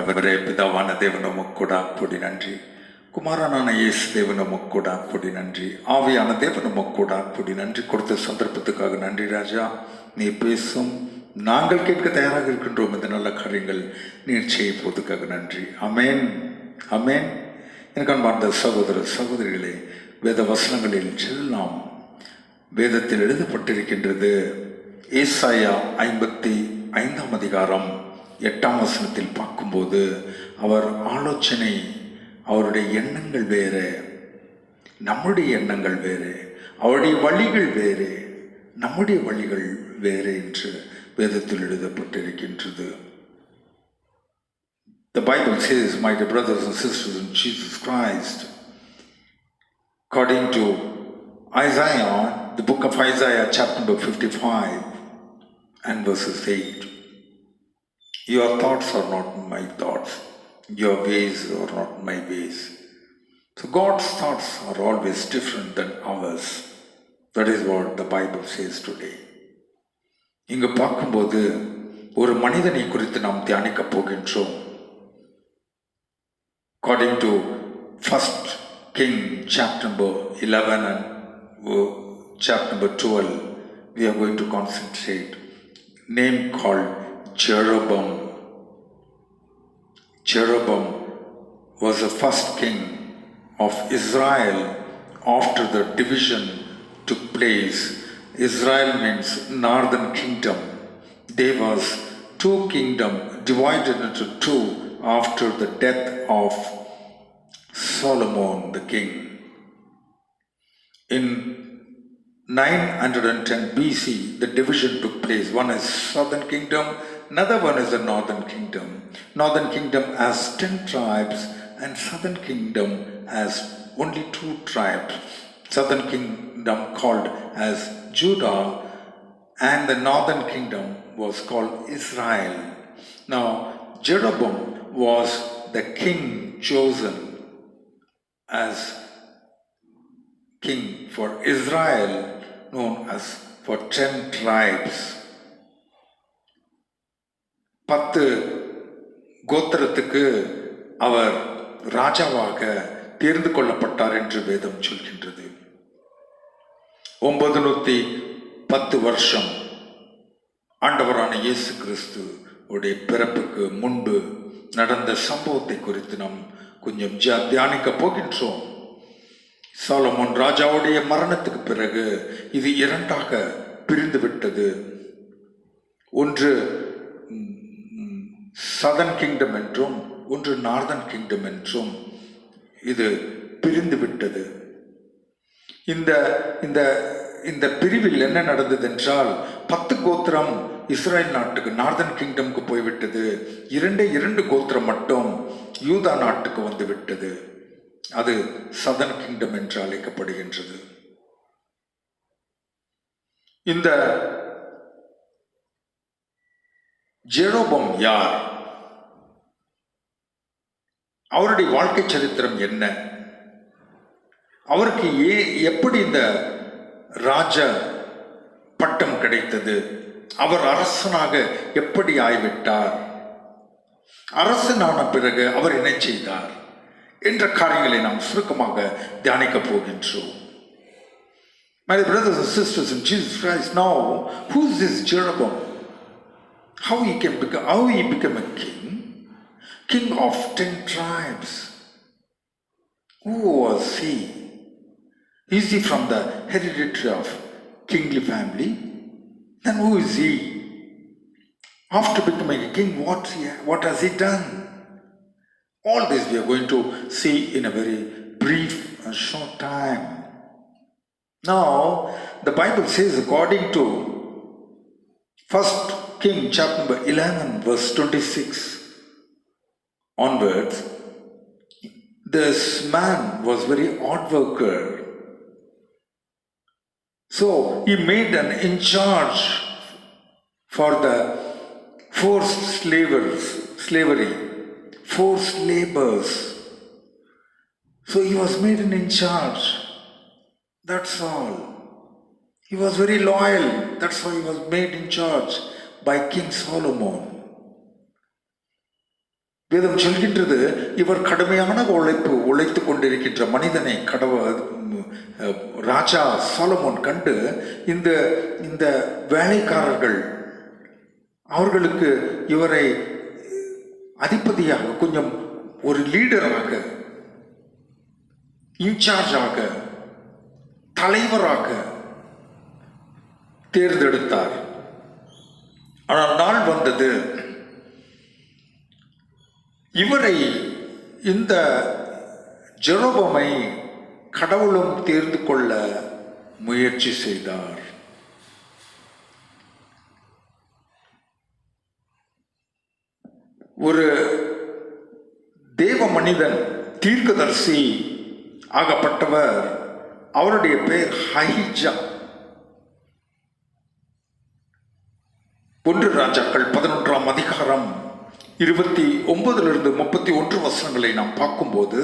ஆண்டவரே, பிதாவான தேவன் உமக்கு கூட கொடி நன்றி. குமாரனான இயேசு தேவன் உமக்கு கூட கொடி நன்றி. ஆவியான தேவன் உமக்கு கூட கொடி நன்றி. கொடுத்த சந்தர்ப்பத்துக்காக நன்றி ராஜா. நீ பேசும், நாங்கள் கேட்க தயாராக இருக்கின்றோம். இந்த நல்ல காரியங்கள் நீர் செய்ய போவதுக்காக நன்றி. அமேன், அமேன். எனக்கு அன்பார்ந்த சகோதர சகோதரிகளே, வேத வசனங்களில் செல்லாம் வேதத்தில் எழுதப்பட்டிருக்கின்றது. ஏசாயா 55ஆம் அதிகாரம் 8ஆம் வசனத்தில் பார்க்கும்போது அவர் ஆலோசனை, அவருடைய எண்ணங்கள் வேறு, நம்முடைய எண்ணங்கள் வேறு, அவருடைய வழிகள் வேறு, நம்முடைய வழிகள் வேறு என்று வேதத்தில் எழுதப்பட்டிருக்கின்றது. The Bible says, my dear brothers and sisters in Jesus Christ, according to Isaiah, the book of Isaiah, chapter number 55 and verses 8, your thoughts are not my thoughts, your ways are not my ways. So God's thoughts are always different than ours. That is what the Bible says today. இங்கு பார்க்கும்போது ஒரு மனிதனை குறித்து நாம் தியானிக்க போகின்றோம். According to 1 King chapter number 11 and chapter number 12, we are going to concentrate name called Jeroboam. Jeroboam was the first king of Israel after the division took place. Israel means northern kingdom. There was two kingdoms divided into two after the death of Solomon the king. In 910 BC, the division took place. One is southern kingdom, another one is the northern kingdom. Northern kingdom has 10 tribes and southern kingdom has only 2 tribes. Southern kingdom called as Judah and the northern kingdom was called Israel. Now, Jeroboam was the king chosen as king for Israel, known as for 10 tribes. 10 கோத்திரத்துக்கு அவர் ராஜாவாக தேர்ந்து கொள்ளப்பட்டார் என்று வேதம் சொல்கின்றது. 910 வருஷம் ஆண்டவரான இயேசு கிறிஸ்து உடைய பிறப்புக்கு முன்பு நடந்த சம்பவத்தை குறித்து நாம் கொஞ்சம் தியானிக்க போகின்றோம். சாலமோன் ராஜாவுடைய மரணத்துக்கு பிறகு இது 2ஆக பிரிந்து விட்டது. ஒன்று சதர்ன் கிங்டம் என்றும் ஒன்று நார்தன் கிங்டம் என்றும் இது பிரிந்து விட்டது. இந்த பிரிவில் என்ன நடந்தது என்றால் 10 கோத்திரம் இஸ்ரேல் நாட்டுக்கு நார்தன் கிங்டம்க்கு போய்விட்டது. 2 கோத்திரம் மட்டும் யூதா நாட்டுக்கு வந்து விட்டது. அது சதர்ன் கிங்டம் என்று அழைக்கப்படுகின்றது. இந்த ஜெரோபோம் யார்? அவருடைய வாழ்க்கை சரித்திரம் என்ன? அவருக்கு எப்படி இந்த ராஜ பட்டம் கிடைத்தது? அவர் அரசனாக எப்படி ஆய்விட்டார்? அரசனான பிறகு அவர் என்ன செய்தார் என்ற காரியங்களை நாம் சுருக்கமாக தியானிக்க போகின்றோம். My brothers and sisters in Jesus Christ, now who is this Jeroboam? How he became a king of 10 tribes. Who was he? Is he from the hereditary of kingly family? Then who is he? After becoming a king, what has he done? All this we are going to see in a very brief and short time. Now, the Bible says, according to 1 King chapter number 11 verse 26 onwards, this man was very hard worker. So he made an in charge for the forced slavery, forced labors. So he was made an in charge. That's all. He was very loyal. That's why he was made in charge by King Solomon. வேதம் சொல்கின்றது, இவர் கடுமையான உழைத்து கொண்டிருக்கின்ற மனிதனை ராஜா Solomon கண்டு இந்த இந்த வேலைக்காரர்கள் அவர்களுக்கு இவரை அதிபதியாக, கொஞ்சம் ஒரு லீடராக, இன்சார்ஜாக, தலைவராக தேர்ந்தெடுத்தார். ஆனால் நாள் வந்தது, இவரை, இந்த ஜெரோபமை கடவுளும் தேர்ந்து கொள்ள முயற்சி செய்தார். ஒரு தேவ மனிதன், தீர்க்கதரிசி ஆகப்பட்டவர், அவருடைய பெயர் அஹிஜா. 1 ராஜாக்கள் 11ஆம் அதிகாரம் 29 31 வசனங்களை நாம் பார்க்கும்போது,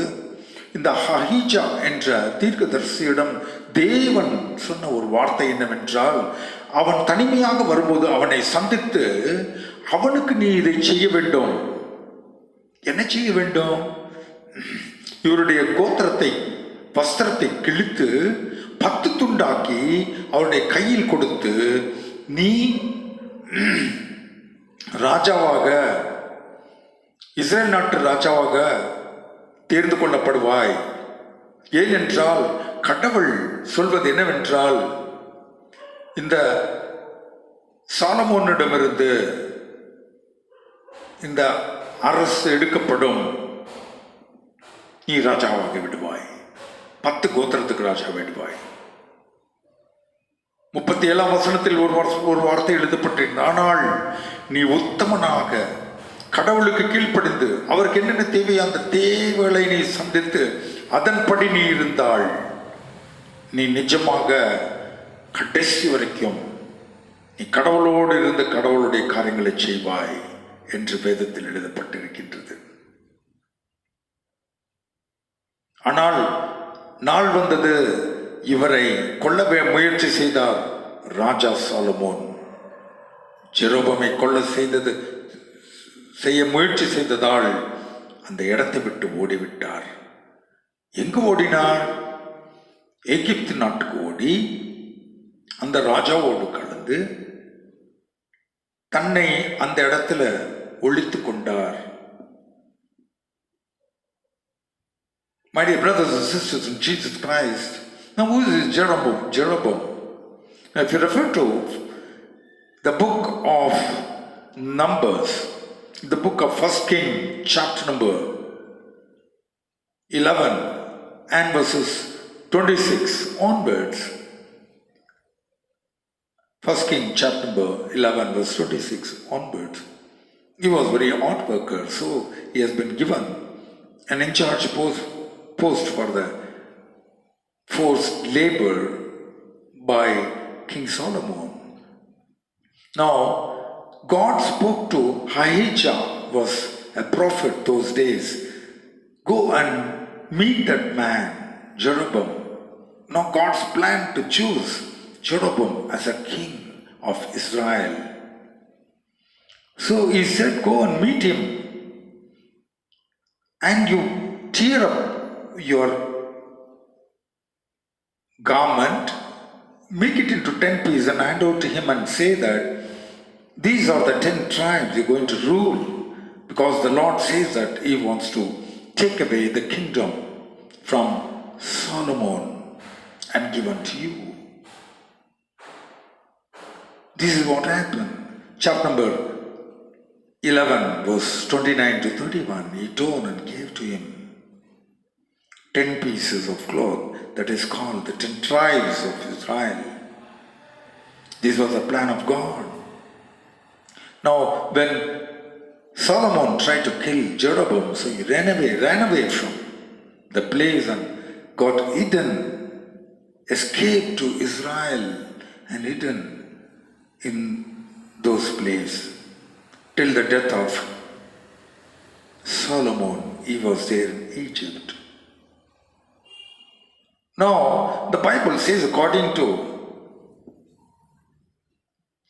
இந்த அஹிஜா என்ற தீர்க்கதரிசியிடம் தேவன் சொன்ன ஒரு வார்த்தை என்னவென்றால், அவன் தனிமையாக வரும்போது அவனை சந்தித்து, அவனுக்கு நீ இதை செய்ய வேண்டும். என்ன செய்ய வேண்டும்? இவருடைய கோத்திரத்தை, வஸ்திரத்தை கிழித்து 10 துண்டாக்கி அவருடைய கையில் கொடுத்து, நீ ராஜாவாக, இஸ்ரேல் நாட்டு ராஜாவாக தேர்ந்து கொள்ளப்படுவாய். ஏனென்றால் கடவுள் சொல்வது என்னவென்றால், இந்த சாலமோனிடமிருந்து இந்த அரசு எடுக்கப்படும், நீ ராஜாவாக விடுவாய், 10 கோத்திரத்துக்கு ராஜா விடுவாய். 37ஆம் வசனத்தில் ஒரு வார்த்தை எழுதப்பட்டிருக்கிறது, ஆனால் நீ உத்தமனாக கடவுளுக்கு கீழ்ப்படிந்து அவருக்கு என்னென்ன தேவையோ அந்த தேவைகளை நீ சந்தித்து அதன்படி நீ இருந்தால், நீ நிஜமாக கடைசி வரைக்கும் நீ கடவுளோடு இருந்து கடவுளுடைய காரியங்களை செய்வாய் என்று வேதத்தில் எழுதப்பட்டிருக்கின்றது. ஆனால் நாள் வந்தது, இவரை கொல்ல முயற்சி செய்தார் ராஜா சாலமோன். ஜெரோபமை செய்ய முயற்சி செய்ததால் அந்த இடத்தை விட்டு ஓடிவிட்டார். எங்கு ஓடினார்? எகிப்து நாட்டுக்கு ஓடி அந்த ராஜாவோடு கலந்து தன்னை அந்த இடத்துல ஒழித்து கொண்டார். My dear brothers and sisters in Jesus Christ, now who is Jeroboam? Now, if you refer to the book of Numbers, the book of 1 King, chapter number 11 and verses 26 onwards. 1 King, chapter number 11, verse 26 onwards. He was very hard worker, so he has been given an in-charge post for the forced labor by King Solomon. Now, God spoke to Ahijah, was a prophet those days. Go and meet that man, Jeroboam. Now God's plan to choose Jeroboam as a king of Israel. So he said, go and meet him, and you tear up your garment, make it into 10 pieces and hand over to him and say that these are the 10 tribes you're going to rule, because the Lord says that he wants to take away the kingdom from Solomon and give unto you. This is what happened. Chapter number 11, verse 29 to 31, he torn and gave to him 10 pieces of cloth, that is called the 10 tribes of Israel. This was the plan of God. Now, when Solomon tried to kill Jeroboam, so he ran away from the place and got hidden, escaped to Israel and hidden in those places till the death of Solomon. He was there in Egypt. Now, the Bible says, according to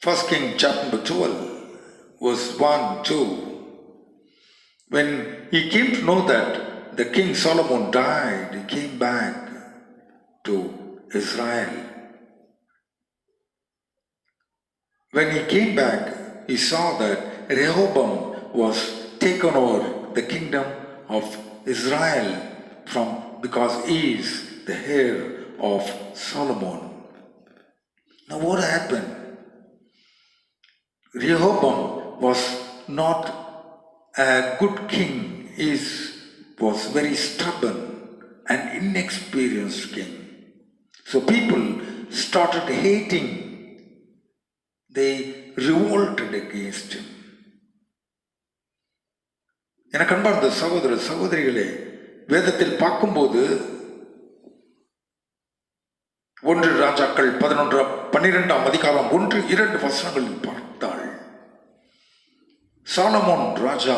1 King chapter 12, verse 1, 2, When he came to know that the king Solomon died, he came back to Israel. When he came back, he saw that Rehoboam was taken over the kingdom of Israel because he is the heir of Solomon. Now what happened? Rehoboam was not a good king. He was very stubborn and inexperienced king. So people started hating. They revolted against him. எனக்கு அன்பார்ந்த சகோதர சகோதரிகளே, வேதத்தில் பார்க்கும்போது 1 ராஜாக்கள் 12ஆம் அதிகாரம் 1-2 வசனங்களில் பார்த்தால், சாலமோன் ராஜா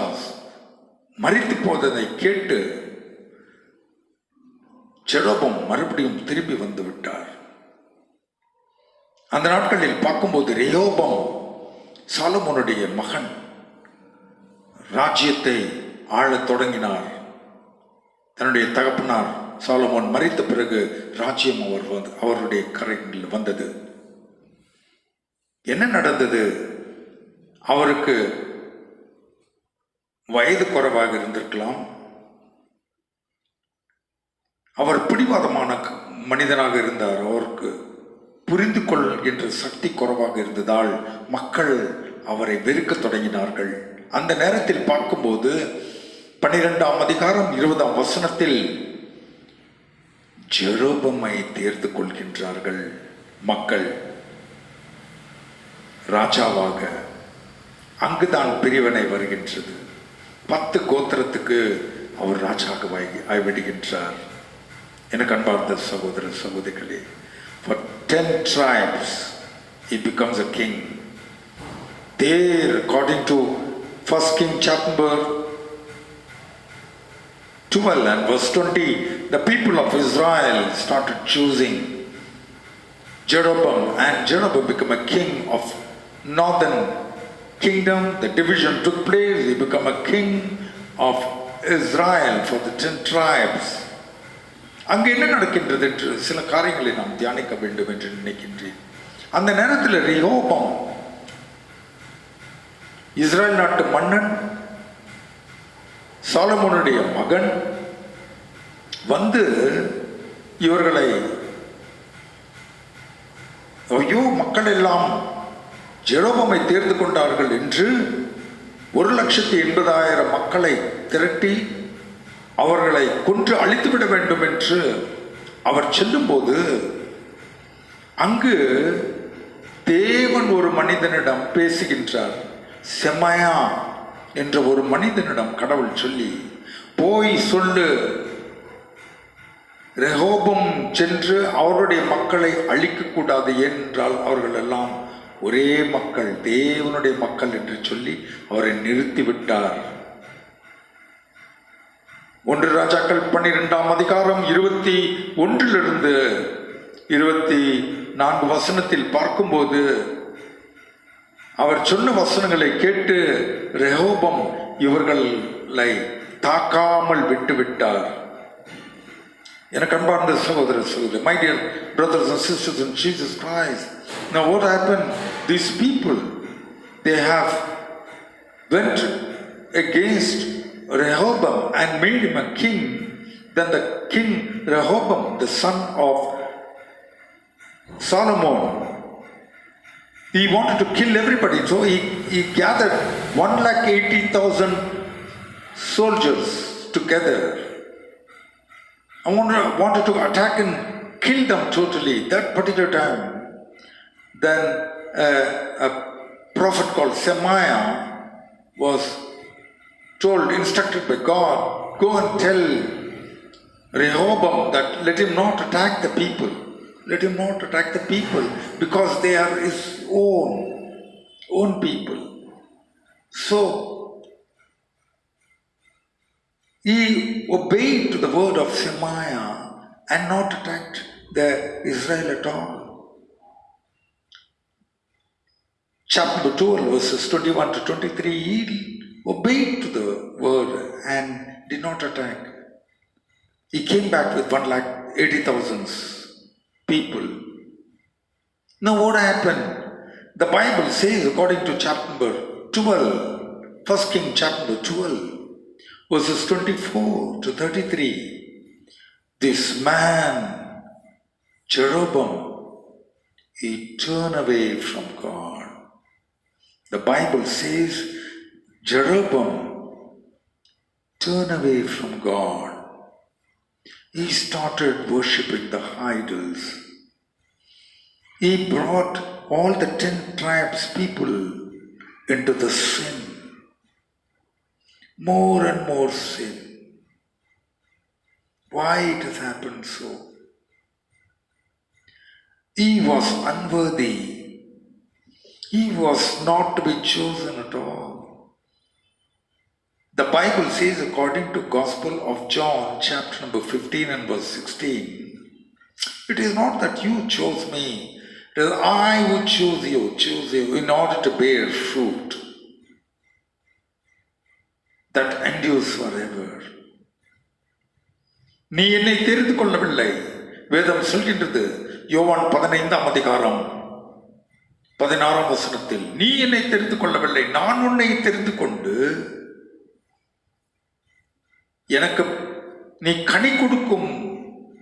மரித்து போவதை கேட்டு ஜெரோபோம் மறுபடியும் திரும்பி வந்து விட்டார். அந்த நாட்களில் பார்க்கும்போது ரெஹோபோம் சாலமோனுடைய மகன் ராஜ்யத்தை ஆளத் தொடங்கினார். தன்னுடைய தகப்பனார் சாலமோன் மரித்த பிறகு ராஜ்யம் அவருடைய கரையில் வந்தது. என்ன நடந்தது? அவருக்கு வயது குறைவாக இருந்திருக்கலாம். அவர் பிடிவாதமான மனிதனாக இருந்தார். அவருக்கு புரிந்து கொள்கின்ற சக்தி குறைவாக இருந்ததால் மக்கள் அவரை வெறுக்க தொடங்கினார்கள். அந்த நேரத்தில் பார்க்கும்போது 12ஆம் அதிகாரம் 20ஆம் வசனத்தில் ஜெரோபோமை தேர்ந்து கொள்கின்றார்கள் மக்கள் ராஜாவாக. அங்குதான் பிரிவினை வருகின்றது. 10 கோத்திரத்துக்கு அவர் ராஜாக ஆய்விடுகின்றார். எனக்கு அன்பார்ந்த சகோதர சகோதரிகளே, for 10 tribes he becomes a king. There, according to 1 King chapter 12 and verse 20, the people of Israel started choosing Jeroboam, and Jeroboam became a king of northern kingdom. The division took place. He became a king of Israel for the 10 tribes. அங்கே என்ன நடக்கின்றது என்று சில காரியங்களை நாம் தியானிக்க வேண்டும் என்று நினைக்கின்றேன். அந்த நேரத்தில் ரெஹோபோம் இஸ்ரேல் நாட்டு மன்னன், சாலமோனுடைய மகன் வந்து இவர்களை, ஐயோ மக்கள் எல்லாம் ஜெரோபோமை தேர்ந்து கொண்டார்கள் என்று 1,80,000 மக்களை திரட்டி அவர்களை கொன்று அழித்துவிட வேண்டும் என்று அவர் செல்லும்போது அங்கு தேவன் ஒரு மனிதனிடம் பேசுகின்றார். செமாயா என்ற ஒரு மனிதனிடம் கடவுள் சொல்லி, போய் சொல்லு, ரெஹோபோம் சென்று அவருடைய மக்களை அழிக்கக்கூடாது, ஏனென்றால் அவர்கள் எல்லாம் ஒரே மக்கள், தேவனுடைய மக்கள் என்று சொல்லி அவரை நிறுத்திவிட்டார். 1 ராஜாக்கள் 12ஆம் அதிகாரம் 21 24 வசனத்தில் பார்க்கும்போது அவர் சொன்ன வசனங்களை கேட்டு ரெஹோபோம் இவர்களை தாக்காமல் விட்டுவிட்டார். எனக்கு அன்பார்ந்த சகோதர சகோதரி, my dear brothers and sisters in Jesus Christ, now what happened? These people, they have went against Rehoboam and made him a king. Then the king Rehoboam, the son of Solomon, he wanted to kill everybody. So he gathered 1,80,000 soldiers together. I wanted to attack and kill them totally. That particular time, then a prophet called Shemaiah was instructed by God, go and tell Rehoboam that let him not attack the people. Let him not attack the people because they are his own people. So he obeyed to the word of Shemaiah and not attacked the Israel at all. Chapter 12 verses 21 to 23, obeyed to the word and did not attack. He came back with 1,80,000 people. Now what happened? The Bible says, according to chapter number 12, 1 King chapter number 12, verses 24 to 33, this man, Jeroboam, he turned away from God. The Bible says, Jeroboam turned away from God. He started worshipping the idols. He brought all the 10 tribes people into the sin. More and more sin. Why it has happened so? He was unworthy. He was not to be chosen at all. The Bible says, according to Gospel of John, chapter number 15 and verse 16, it is not that you chose me, it is I who choose you in order to bear fruit that endures forever. நீ என்னை தெரிந்து கொள்ளவில்லை. வேதம் சொல்கின்றது, யோவான் 15 அதிகாரம் 16 வசனத்தில், நீ என்னை தெரிந்து கொள்ளவில்லை, நான் உன்னை தெரிந்து கொண்டு எனக்கு நீ கனி கொடுக்கும்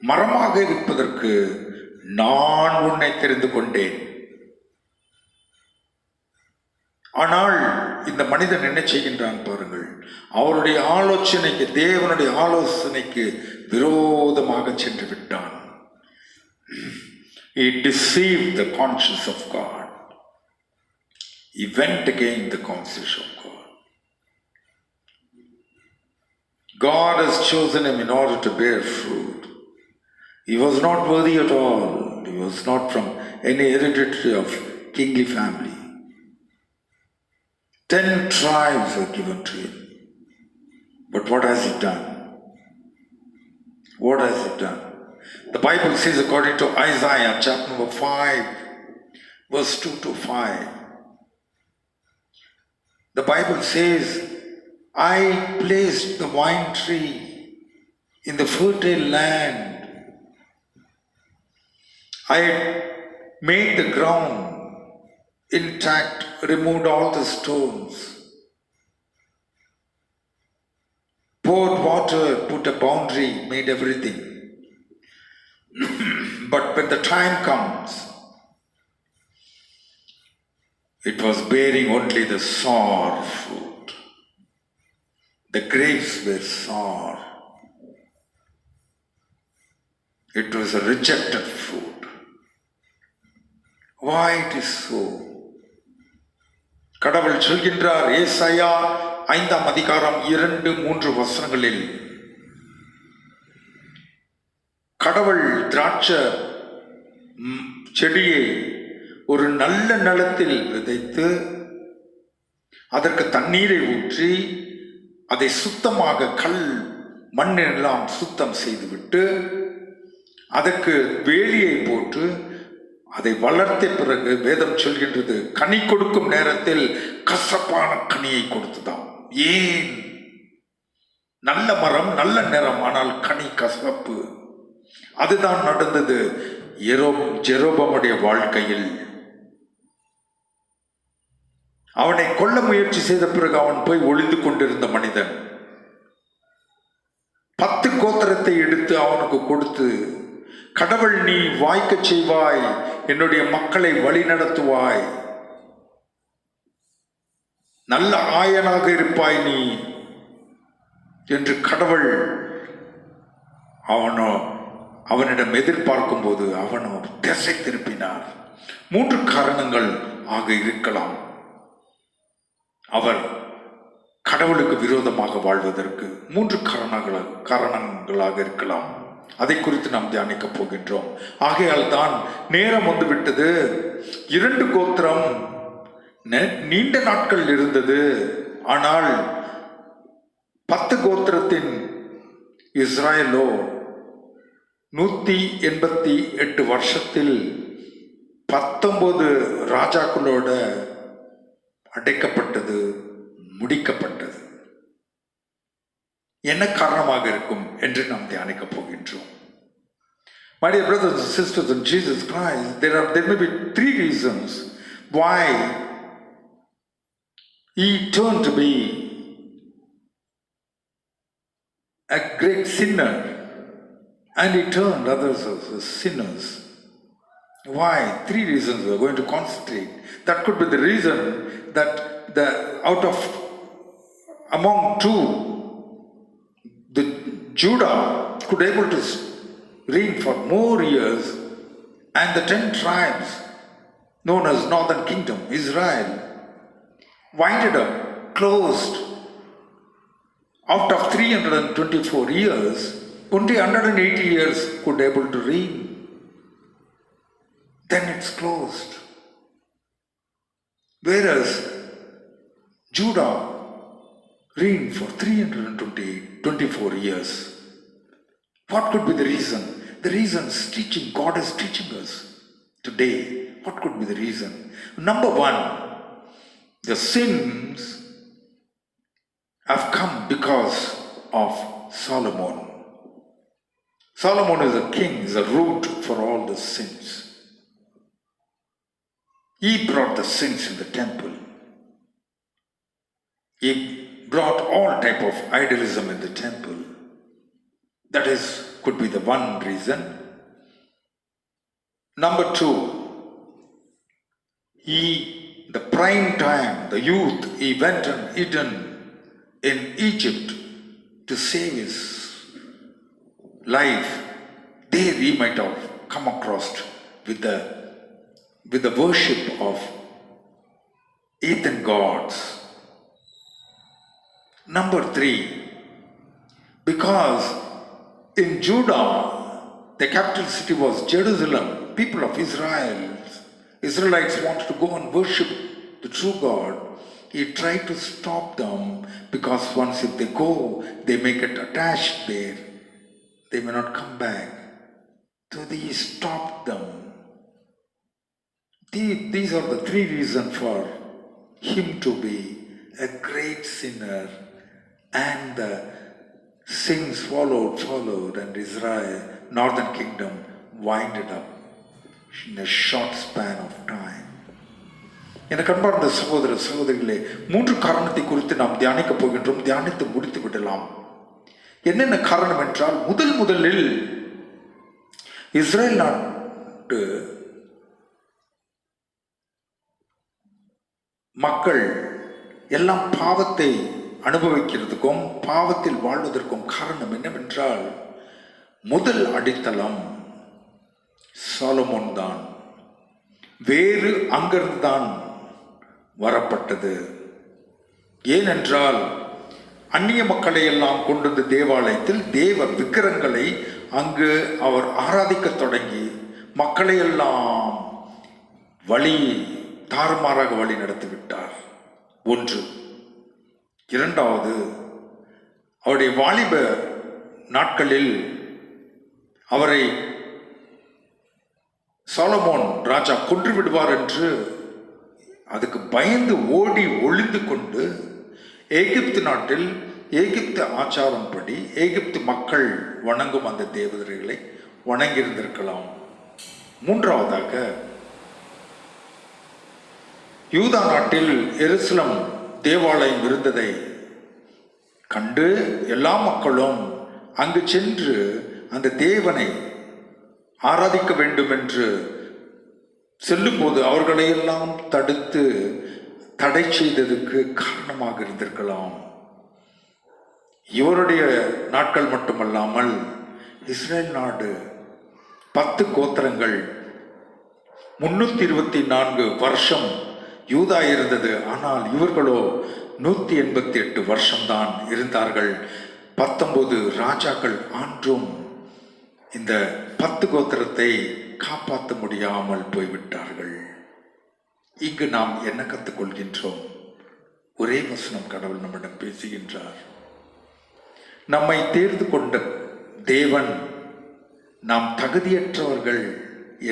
மரமாக இருப்பதற்கு நான் உன்னை தெரிந்து கொண்டேன். ஆனால் இந்த மனிதன் என்ன செய்கின்றான் பாருங்கள். அவருடைய ஆலோசனைக்கு, தேவனுடைய ஆலோசனைக்கு விரோதமாக சென்று விட்டான். He deceived the conscience of God. He went against the conscience of God. God has chosen him in order to bear fruit. He was not worthy at all. He was not from any hereditary of kingly family. 10 tribes were given to him. But what has he done? What has he done? The Bible says, according to Isaiah chapter number 5, verse 2 to 5, the Bible says, I placed the vine tree in the fertile land. I made the ground intact, removed all the stones, poured water, put a boundary, made everything. But when the time comes, it was bearing only the sour fruit. The grapes were sour. It was a rejected fruit. Why it is so? கடவுள் சொல்கின்றார், ஏசாயா 5 அதிகாரம் 2-3 வசனங்களில், கடவுள் திராட்சை செடியை ஒரு நல்ல நிலத்தில் விதைத்து அதற்கு தண்ணீரை ஊற்றி அதை சுத்தமாக கல் மண்ணெல்லாம் சுத்தம் செய்துவிட்டு அதற்கு வேலியை போட்டு அதை வளர்த்த பிறகு வேதம் சொல்கின்றது, கனி கொடுக்கும் நேரத்தில் கசப்பான கனியை கொடுத்ததாம். ஏன்? நல்ல மரம், நல்ல நிறம், ஆனால் கனி கசப்பு. அதுதான் நடந்தது ஜெரோபமுடைய வாழ்க்கையில். அவனை கொல்ல முயற்சி செய்த பிறகு அவன் போய் ஒளிந்து கொண்டிருந்த மனிதன் 10 கோத்திரத்தை எடுத்து அவனுக்கு கொடுத்து, கடவுள் நீ வாய்க்க செய்வாய், என்னுடைய மக்களை வழி நடத்துவாய், நல்ல ஆயனாக இருப்பாய் நீ என்று கடவுள் அவனிடம் எதிர்பார்க்கும் போது அவனோ திசை திருப்பினார். 3 காரணங்கள் ஆக இருக்கலாம் அவர் கடவுளுக்கு விரோதமாக வாழ்வதற்கு. 3 காரணங்களாக இருக்கலாம். அதை குறித்து நாம் தியானிக்க போகின்றோம். ஆகையால் தான் நேரம் வந்துவிட்டது. 2 கோத்திரம் நீண்ட நாட்கள் இருந்தது. ஆனால் 10 கோத்திரத்தின் இஸ்ராயலோ 188 வருஷத்தில் 19 ராஜாக்களோட அடைக்கப்பட்டது, முடிக்கப்பட்டது. என்ன காரணமாக இருக்கும் என்று நாம் தியானிக்கப் போகின்றோம். My dear brothers and sisters in Jesus Christ, there may be three reasons why he turned to be a great sinner and he turned others as sinners. Why? Three reasons we are going to concentrate. That could be the reason that among two, the Judah could able to reign for more years, and the 10 tribes known as Northern Kingdom, Israel, winded up, closed. Out of 324 years, only 180 years could able to reign. Then it's closed. Whereas Judah reigned for 324 years. What could be the reason? The reason is teaching. God is teaching us today. What could be the reason? Number one, the sins have come because of Solomon. Solomon is a king, is a root for all the sins. He brought the sins in the temple. He brought all type of idolism in the temple. That could be the one reason. Number two, the prime time, the youth, he went and hidden in Egypt to save his life. There he might have come across with the worship of heathen gods. Number three, because in Judah, the capital city was Jerusalem. People of Israelites wanted to go and worship the true God. He tried to stop them because once if they go, they may get attached there. They may not come back. So he stopped them. These are the three reasons for him to be a great sinner, and the sins followed, and Israel, Northern Kingdom, winded up in a short span of time. எனக்கு அன்பார்ந்த சகோதர சகோதரிகளே, மூன்று காரணத்தை குறித்து நாம் தியானிக்க போகின்றோம். தியானித்து முடித்து விடலாம். என்னென்ன காரணம் என்றால், முதலில் இஸ்ரேல் நாட்டு மக்கள் எல்லாம் பாவத்தை அனுபவிக்கிறதுக்கும் பாவத்தில் வாழ்வதற்கும் காரணம் என்னவென்றால், முதல் அடித்தளம் சாலமோன் தான். வேறு அங்கிருந்து தான் வரப்பட்டது. ஏனென்றால் அந்நிய மக்களை எல்லாம் கொண்டு தேவாலயத்தில் தேவ விக்கிரங்களை அங்கு அவர் ஆராதிக்க தொடங்கி மக்களை எல்லாம் தாறுமாறாக வழி நடத்திவிட்டார். ஒன்று. இரண்டாவது, அவருடைய வாலிப நாட்களில் அவரை சாலமோன் ராஜா கொன்று விடுவார் என்று அதுக்கு பயந்து ஓடி ஒளிந்து கொண்டு எகிப்து நாட்டில் எகிப்து ஆச்சாரம்படி எகிப்து மக்கள் வணங்கும் அந்த தேவதைகளை வணங்கியிருந்திருக்கலாம். மூன்றாவதாக, யூதா நாட்டில் எருசலேம் தேவாலயம் இருந்ததை கண்டு எல்லா மக்களும் அங்கு சென்று அந்த தேவனை ஆராதிக்க வேண்டும் என்று செல்லும்போது அவர்களையெல்லாம் தடுத்து தடை செய்ததுக்கு காரணமாக இருந்திருக்கலாம். இவருடைய நாட்கள் மட்டுமல்லாமல் இஸ்ரேல் நாடு 10 கோத்திரங்கள் 324 வருஷம் யூதா இருந்தது. ஆனால் இவர்களோ 188 வருஷம்தான் இருந்தார்கள். 19 ராஜாக்கள் ஆண்டும் இந்த 10 கோத்திரத்தை காப்பாற்ற முடியாமல் போய்விட்டார்கள். இங்கு நாம் என்ன கற்றுக்கொள்கின்றோம்? ஒரே வசனம் கடவுள் நம்மிடம் பேசுகின்றார். நம்மை தேர்ந்து கொண்ட தேவன் நாம் தகுதியற்றவர்கள்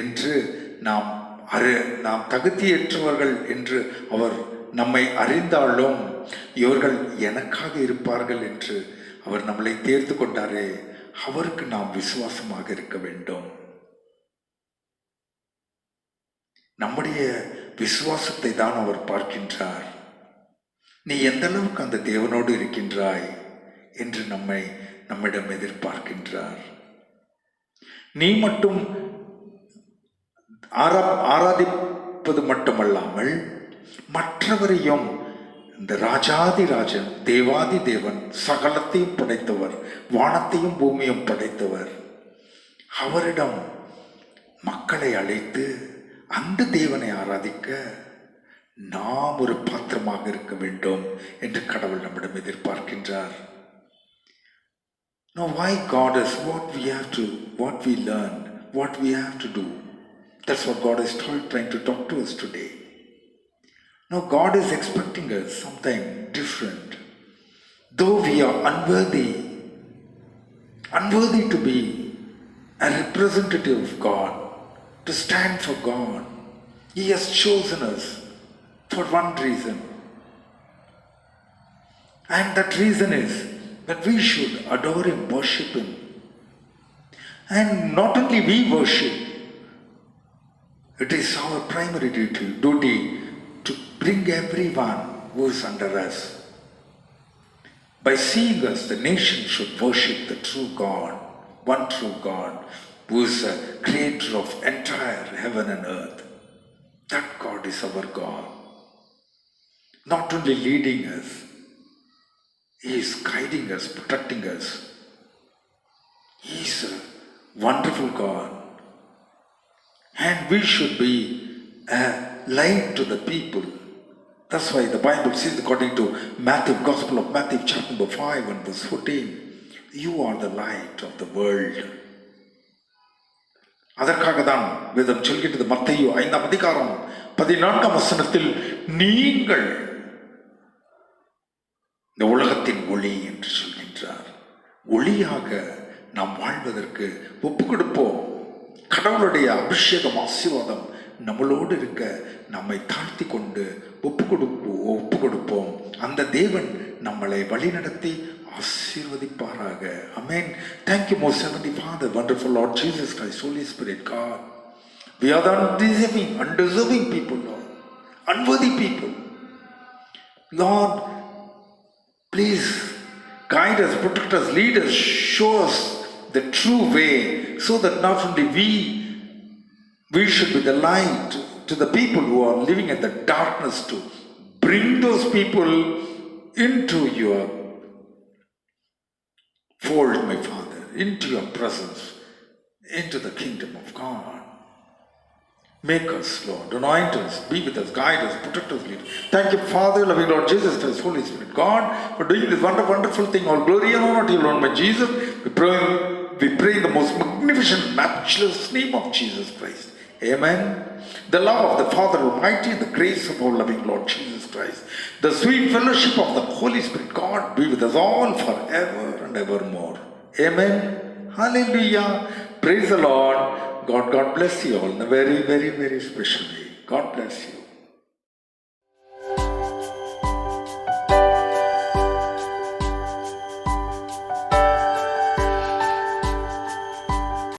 என்று நாம் தகுதியற்றவர்கள் என்று அவர் நம்மை அறிந்தாலும் இவர்கள் எனக்காக இருப்பார்கள் என்று அவர் நம்மளை தேர்ந்து கொண்டாரே, அவருக்கு நாம் விசுவாசமாக இருக்க வேண்டும். நம்முடைய விசுவாசத்தை தான் அவர் பார்க்கின்றார். நீ எந்த அளவுக்கு அந்த தேவனோடு இருக்கின்றாய் என்று நம்மிடம் எதிர்பார்க்கின்றார். நீ மட்டும் ஆராதிப்பது மட்டுமல்லாமல் மற்றவரையும், இந்த ராஜாதி ராஜன், தேவாதி தேவன், சகலத்தையும் படைத்தவர், வானத்தையும் பூமியும் படைத்தவர், அவரிடம் மக்களை அழைத்து அந்த தேவனை ஆராதிக்க நாம் ஒரு பாத்திரமாக இருக்க வேண்டும் என்று கடவுள் நம்மிடம் எதிர்பார்க்கின்றார். Now why God is what we learn, what we have to do. That's what God is trying to talk to us today. Now God is expecting us something different. Though we are unworthy to be a representative of God, to stand for God, He has chosen us for one reason. And that reason is that we should adore Him, worship Him. And not only we worship, it is our primary duty to bring everyone who is under us. By seeing us, the nation should worship the true God, one true God, who is a creator of entire heaven and earth. That God is our God. Not only leading us, He is guiding us, protecting us. He is a wonderful God. And we should be a light to the people. That's why the Bible says, according to Matthew, Gospel of Matthew, chapter number 5 and verse 14, you are the light of the world. அதற்காக தான் வேதம் சொல்கின்றது, மத்தேயு 5ஆம் அதிகாரம் 14ஆம் வசனத்தில், நீங்கள் இந்த உலகத்தின் ஒளி என்று சொல்கின்றார். ஒளியாக நாம் வாழ்வதற்கு ஒப்பு கொடுப்போம். கடவுளுடைய அபிஷேகம், ஆசீர்வாதம் நம்மளோடு இருக்க நம்மை தாழ்த்தி கொண்டு ஒப்பு கொடுப்போம். அந்த தேவன் நம்மளை வழிநடத்தி ஆசீர்வதிப்பாராக. Amen. Thank you, most heavenly Father, wonderful Lord Jesus Christ, Holy Spirit, God. We are the undeserving people, Lord, unworthy people. Lord, please guide us, protect us, lead us, show us the true way, so that not only we should be the light to the people who are living in the darkness, to bring those people into your fold, my Father, into your presence, into the kingdom of God. Make us, Lord, anoint us, be with us, guide us, protect us, lead us. Thank you, Father, loving Lord Jesus Christ, Holy Spirit, God, for doing this wonderful thing. All glory and honor to you, Lord, my Jesus. We pray in the most magnificent, matchless name of Jesus Christ. Amen. The love of the Father Almighty, the grace of our loving Lord Jesus Christ, the sweet fellowship of the Holy Spirit, God, be with us all forever and evermore. Amen. Hallelujah. Praise the Lord. God bless you all in a very, very, very special way. God bless you.